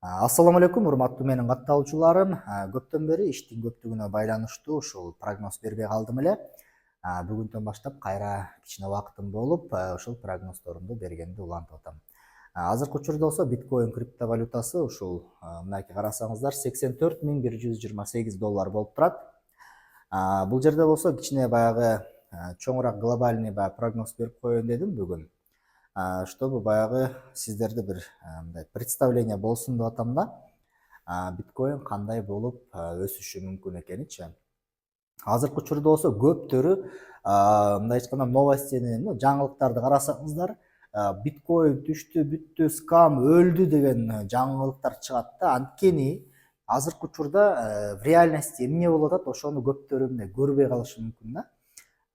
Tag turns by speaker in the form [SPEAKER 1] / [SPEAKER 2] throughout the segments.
[SPEAKER 1] Ассаламу алейкум, урматтуу менин катталуучуларым. Көптөн бери иштин көптүгүнө байланыштуу ушул прогноз бербей калдым эле. Бүгүндөн баштап кайра кичине убактым болуп, ушул прогноздорумду бергенди улантып атам. Азыркы учурда болсо биткоин криптовалютасы ушул мынакей карасаңыздар $84,128 болуп турат. Бул жерде болсо кичине баягы чоңураак глобальный прогноз берип коеюн дедим бүгүн. Чтобы баягы сиздерде бир мындай представление болсун деп атам да. Биткоин кандай болуп өсүшү мүмкүн экеничи. Азыркы учурда болсо көптөрү мындай айтканда новостени, жаңылыктарды карасаңыздар, биткоин түштү, бүттү, скам, өлдү деген жаңылыктар чыгат да. Анткени азыркы учурда в реальности эмне болуп атат, ошону көптөрү көрбөй калышы мүмкүн да.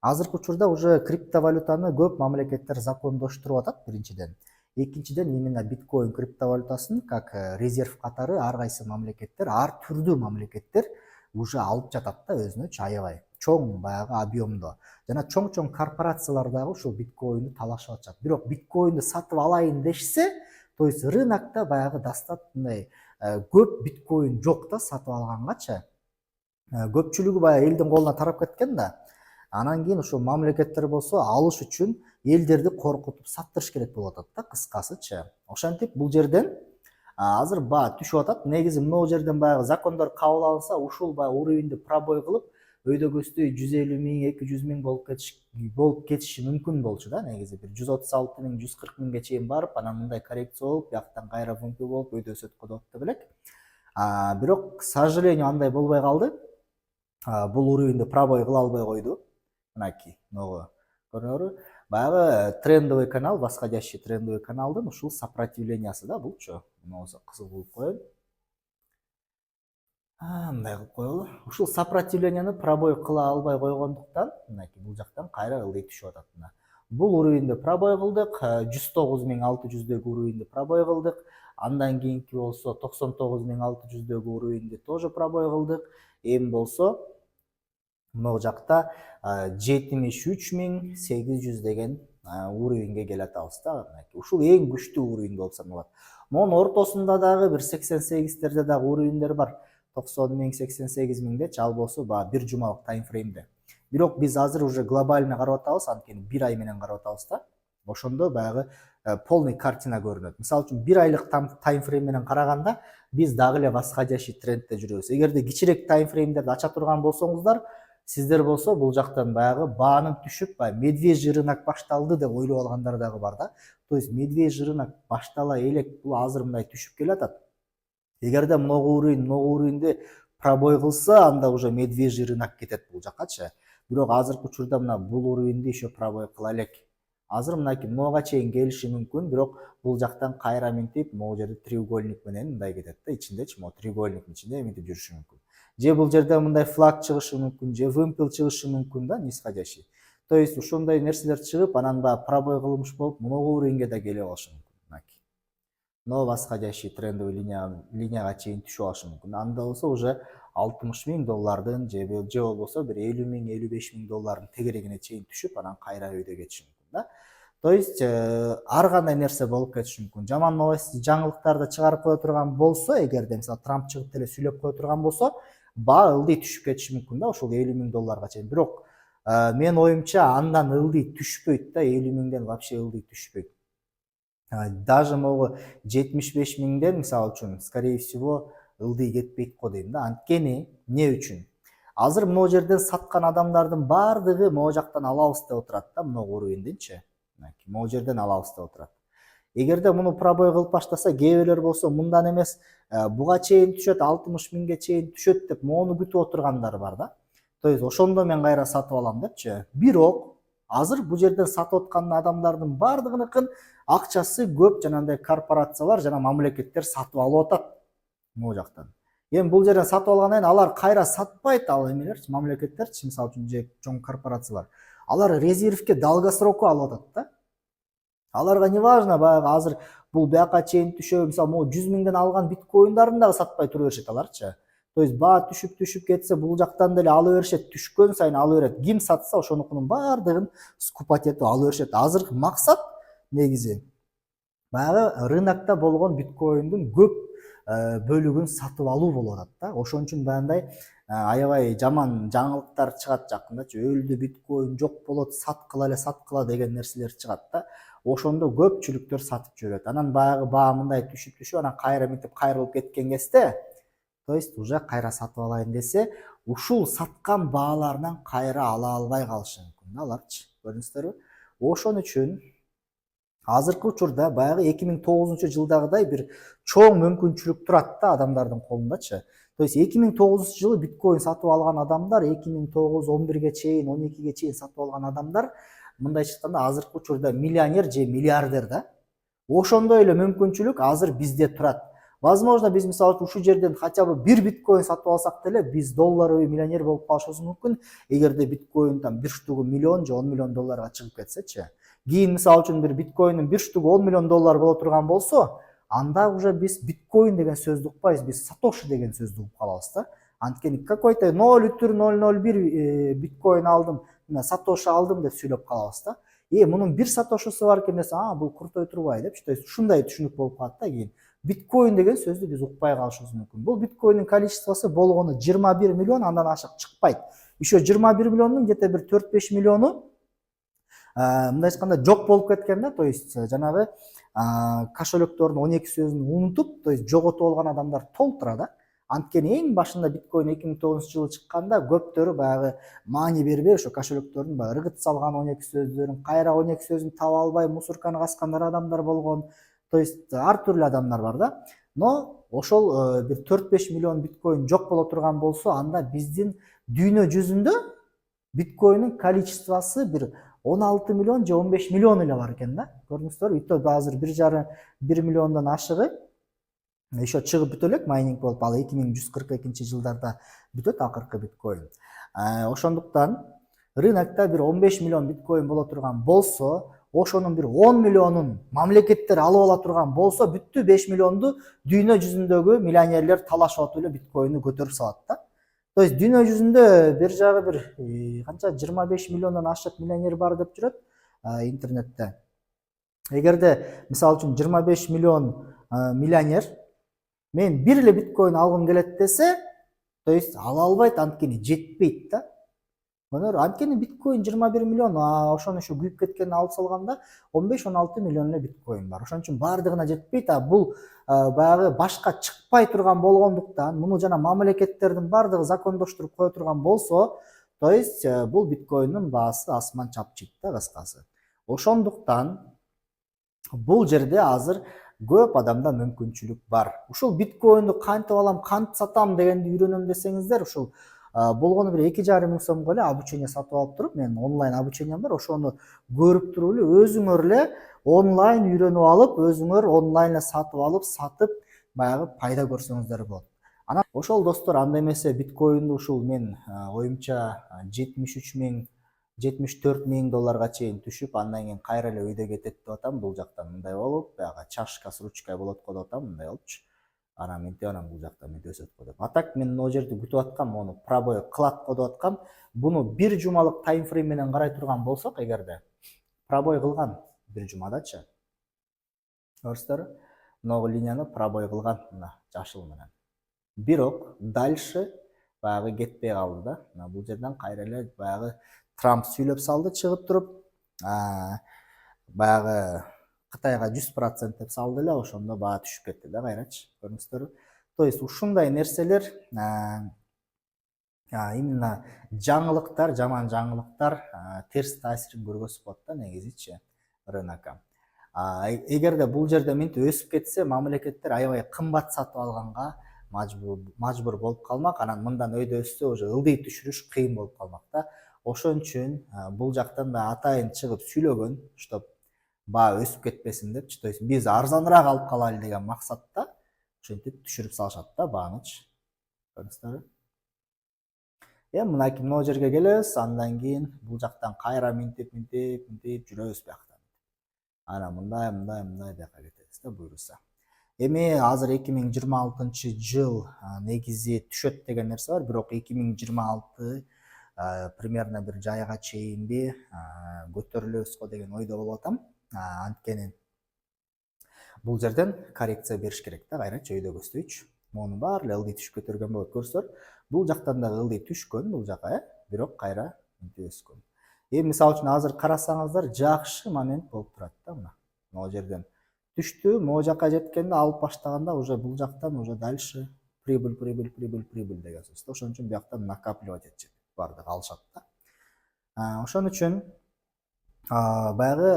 [SPEAKER 1] Азыркы учурда уже криптовалютаны көп мамлекеттер закондоштуруп атат биринчиден. Экинчиден именно биткоин криптовалютасын как резерв катары ар кайсы мамлекеттер, ар түрдүү мамлекеттер уже алып жатат да өзүнө аябай чоң баягы объемдо. Жана чоң корпорациялар дагы ушул биткоинди талашып атышат. Бирок биткоинди сатып алайын дешсе, то есть рынокто баягы достаточно көп биткоин жок да сатып алгангачы. Көпчүлүгү баягы элдин колуна тарап кеткен да. Анан кийин ушул мамлекеттер болсо алыш үчүн элдерди коркутуп саттырыш керек болуп атат да, кыскасычы. Ошентип бул жерден азыр баа түшүп атат. Негизи могу жерден баягы закондор кабыл алынса, ушул баягы уровеньди пробой кылып, өйдөгөстөй 150 миң, 200 миң болуп кетиши мүмкүн болчу да. Негизи бир 136 миң, 140 миңге чейин барып, анан мындай коррекция болуп, бияктан кайра вымпел болуп, өйдө өсөт деп элек. Бирок, к сожалению, андай болбой калды. Бул уровеньди пробой кыла албай койду. Мынакей, могу көрүнөрү. Баягы трендовый канал, восходящий трендовый каналдын ушул сопротивлениясы да булчу. Мынусу кызыл кылып коеюн. Мындай кылып коелу. Ушул сопротивленияны пробой кыла албай койгондуктан, мынакей бул жактан кайра ылдый түшүп атат. Бул уровеньди пробой кылдык, 109.600дөгү уровеньди пробой кылдык. Андан кийинки болсо 99.600дөгү уровеньди тоже пробой кылдык. Эми болсо могу жакта 73.800 деген уровеньге келатабыз да. Ушул эң күчтүү уровень болуп саналат. Монун ортосунда дагы бир 88-терде дагы уровеньдер бар. 90 миң, 88 миңдечи, ал болсо бир жумалык таймфреймде. Бирок биз азыр уже глобально карап атабыз, анткени бир ай менен карап атабыз да. Ошондо баягы полный картина көрүнөт. Мисалы үчүн бир айлык таймфрейм менен караганда биз дагы эле восходящий трендте жүрөбүз. Эгерде кичирээк таймфреймдерди ача турган болсоңуздар, сиздер болсо бул жактан баягы баанын түшүп, медвежий рынок башталды деп ойлоп алгандар дагы бар да. То есть медвежий рынок баштала элек бул азыр мындай түшүп келатат. Эгерде могу уровеньди пробой кылса, анда уже медвежий рынок кетет бул жаккачы. Бирок азыркы учурда мына бул уровеньди еще пробой кыла элек. Азыр мынакей могуга чейин келиши мүмкүн, бирок бул жактан кайра минтип, могу жерде треугольник менен мындай кетет да, ичиндечи, могу треугольниктин ичинде минтип жүрүшү мүмкүн. Же бул жерде мындай флаг чыгышы мүмкүн, же вымпел чыгышы мүмкүн да, нисходящий. То есть ушундай нерселер чыгып, анан пробой кылмыш болуп, могу уровеньге да келип алышы мүмкүн. Но восходящий трендовый линияга чейин түшүп алышы мүмкүн. Анда болсо уже 60 миң доллардын же болбосо бир 50 миң, 55 миң доллардын тегерегине чейин түшүп, анан кайра өйдө кетиши мүмкүн да. То есть ар кандай нерсе болуп кетиши мүмкүн. Жаман новость, жаңылыктарды чыгарып кое турган болсо, эгерде мисалы Трамп чыгып деле сүйлөп кое турган болсо, баа ылдый түшүп кетиши мүмкүн да, ошол 50 миң долларга чейин. Бирок менин оюмча андан ылдый түшпөйт да, 50 миңден вообще ылдый түшпөйт. Даже могу 75 миңден мисалы үчүн, скорее всего, ылдый кетпейт го дейм да. Анткени эмне үчүн? Азыр могу жерден саткан адамдардын баардыгы могу жактан алабыз деп отурат да, могу уровеньдинчи. Могу жерден алабыз деп отурат. Эгерде муну пробой кылып баштаса, кээ бирлер болсо мындан эмес, буга чейин түшөт, 60 миңге чейин түшөт деп мону күтүп отургандар бар да. То есть ошондо мен кайра сатып алам депчи. Бирок азыр бул жерден сатып аткан адамдардын баардыгыныкын акчасы көп, жанагындай корпорациялар жана мамлекеттер сатып алып атат могу жактан. Эми бул жерден сатып алгандан кийин алар кайра сатпайт, ал эмелерчи, мамлекеттерчи, мисалы үчүн же чоң корпорациялар. Алар резервке долгосрокко алып атат да. Аларга не важно, баягы азыр бул бияка чейин түшө, мисалы могу 100 миңден алган биткоиндарын дагы сатпай тура беришет аларчы. То есть баа түшүп кетсе, бул жактан деле ала беришет, түшкөн сайын ала берет. Ким сатса, ошонукунун баардыгын скупать этип ала беришет. Азыркы максат негизи баягы рынокто болгон биткоиндин көп бөлүгүн сатып алуу болуп атат да. Ошон үчүн баягындай аябай жаман жаңылыктар чыгат жакындачы. Өлдү, биткоин жок болот, саткыла деген нерселер чыгат да. Ошондо көпчүлүктөр сатып жиберет. Анан баягы баа мындай түшүп анан кайра мынтип кайрылып кеткен кезде, то есть уже кайра сатып алайын десе, ушул саткан бааларынан кайра ала албай калышы мүмкүн да аларчы. Көрдүңүздөрбү? Ошон үчүн азыркы учурда баягы 2009-жылдагыдай бир чоң мүмкүнчүлүк турат да адамдардын колундачы. То есть 2009-жылы биткоин сатып алган адамдар 2009-11ге чейин, 12ге чейин сатып алган адамдар мындайча айтканда азыркы учурда миллионер же миллиардер да. Ошондой эле мүмкүнчүлүк азыр бизде турат. Возможно, биз мисалы үчүн ушул жерден хотя бы бир биткоин сатып алсак деле биз доллары миллионер болуп калышыбыз мүмкүн. Эгерде биткоин там бир штугу миллион же 10 миллион долларга чыгып кетсечи. Кийин мисалы үчүн бир биткоиндин бир штугу 10 миллион доллар боло турган болсо, анда уже биз биткоин деген сөздү укпайбыз, биз сатоши деген сөздү угуп калабыз да. Анткени какой-то 0,001 биткоин алдым, мына сатоши алдым деп сүйлөп калабыз да. Мунун бир сатошусу бар экен десе, бул куртой турбайбы депчи. То есть ушундай түшүнүк болуп калат да кийин. Биткоин деген сөздү биз укпай калышыбыз мүмкүн. Бул биткоиндин количествосу болгону 21 миллион, андан ашык чыкпайт. Еще 21 миллиондун где-то бир 4-5 миллиону мындай айтканда жок болуп кеткен да. То есть жанагы кошелектөрдүн 12 сөзүн унутуп, то есть жоготуп алган адамдар толтура да. Анткени эң башында биткоин 2009-жылы чыкканда көптөрү баягы маани бербей ошо кошелектөрдүн баягы ыргыт салган 12 сөздөрүн, кайра 12 сөзүн таба албай мусорканы каскандар адамдар болгон. То есть ар түрлүү адамдар бар да. Но ошол бир 4-5 миллион биткоин жок боло турган болсо, анда биздин дүйнө жүзүндө биткоиндин количествосу бир 16 миллион же 15 миллион эле бар экен да. Көрдүңүздөрбү? Итто азыр 1,1 миллиондон ашыгы еще чыгып бүтө элек майнинг болуп, ал 2142-жылдарда бүтөт акыркы биткоин. Ошондуктан рынокто бир 15 миллион биткоин боло турган болсо, ошонун бир 10 миллионун мамлекеттер алып ала турган болсо, бүттү 5 миллионду дүйнө жүзүндөгү миллионерлер талашып атып эле биткоинди көтөрүп салат да. То есть дүйнө жүзүндө бир жагы бир канча 25 миллиондон ашык миллионер бар деп жүрөт интернетте. Эгерде мисалы үчүн 25 миллион миллионер мен бир эле биткоин алгым келет десе, то есть ала албайт, анткени жетпейт да. Анткени биткоин 21 миллион, ошону ушу күйүп кеткенин алып салганда 15-16 миллион эле биткоин бар. Ошон үчүн баардыгына жетпейт. Бул баягы башка чыкпай турган болгондуктан, муну жана мамлекеттердин баардыгы закондоштуруп кое турган болсо, то есть бул биткоиндин баасы асман чапчыйт да кыскасы. Ошондуктан бул жерде азыр көп адамда мүмкүнчүлүк бар. Ушул биткоинди кантип алам, кантип сатам дегенди үйрөнөм десеңиздер, ушул болгону бир 2,5 миң сомго эле обучение сатып алып туруп, менин онлайн обучением бар, ошону көрүп туруп эле өзүңөр эле онлайн үйрөнүп алып, өзүңөр онлайн сатып алып, сатып баягы пайда көрсөңүздөр болот. Анан ошол достор, анда эмесе биткоинди ушул мен оюмча 73 миң 74 миң долларга чейин түшүп, андан кийин кайра эле өйдө кетет деп атам. Бул жактан мындай болуп, баягы чашка с ручкой болот го деп атам, мындай болупчу. Анан мынтип анан бул жакта мынтип өсөт го деп. Так мен могу жерде күтүп аткам, мону пробой кылат го деп аткам. Буну бир жумалык таймфрейм менен карай турган болсок, эгерде пробой кылган бир жумадачы. Көрдүңүздөрбү? Могу линияны пробой кылган, мына жашыл менен. Бирок дальше баягы кетпей калды да. Мына бул жерден кайра эле баягы Трамп сүйлөп салды чыгып туруп, баягы Кытайга 100% деп салды эле, ошондо баа түшүп кетти да кайрачы. Көрдүңүздөрбү? То есть ушундай нерселер именно жаңылыктар, жаман жаңылыктар терс таасирин көргөзүп коет да негизичи рынокко. Эгерде бул жерде мынтип өсүп кетсе, мамлекеттер аябай кымбат сатып алганга мажбур болуп калмак. Анан мындан өйдө өссө уже ылдый түшүрүш кыйын болуп калмак да. Ошон үчүн бул жактан да атайын чыгып сүйлөгөн, чтоб баа өсүп кетпесин депчи. То есть биз арзаныраак алып калайлы деген максатта ошентип түшүрүп салышат да баанычы. Көрдүңүздөрбү? Мынакей могу жерге келебиз, андан кийин бул жактан кайра мынтип жүрөбүз бияктан. Анан мындай бияка кетебиз да буйруса. Азыр 2026-жыл негизи түшөт деген нерсе бар, бирок 2026 примерно бир жайга чейинби көтөрүлөбүз го деген ойдо болуп атам. Анткени Бул жерден коррекция бериш керек да, кайра чөйдө көздөйчү. Монун баары эле ылдый түшүп көтөргөн болот. Көрсөңөр, бул жактан дагы ылдый түшкөн бул жака, бирок кайра өскөн. Эми мисалы үчүн азыр карасаңыздар, жакшы момент болуп турат да мына. Могу жерден түштү, могу жака жеткенде алып баштаганда уже бул жактан уже дальше прибыль деген сөз. Ошон үчүн бияктан накапливать этишет, баардыгы алышат да. Ошон үчүн баягы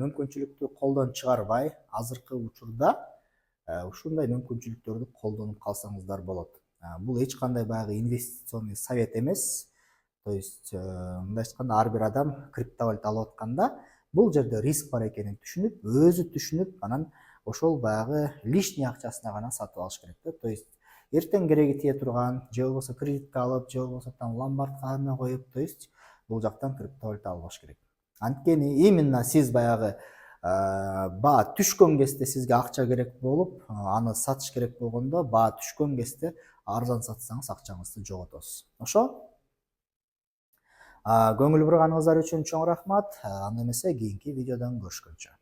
[SPEAKER 1] мүмкүнчүлүктү колдон чыгарбай, азыркы учурда ушундай мүмкүнчүлүктөрдү колдонуп калсаңыздар болот. Бул эч кандай баягы инвестиционный совет эмес. То есть мындай айтканда, ар бир адам криптовалюта алып атканда бул жерде риск бар экенин түшүнүп, өзү түшүнүп, анан ошол баягы лишний акчасына гана сатып алыш керек да. То есть эртең кереги тие турган, же болбосо кредитке алып, же болбосо там ломбардка коюп, то есть бул жактан криптовалюта албаш керек. Анткени именно сиз баягы баа түшкөн кезде сизге акча керек болуп, аны сатыш керек болгондо, баа түшкөн кезде арзан сатсаңыз акчаңызды жоготосуз. Ошо көңүл бурганыңыздар үчүн чоң рахмат. Анда эмесе кийинки видеодон көрүшкөнчө.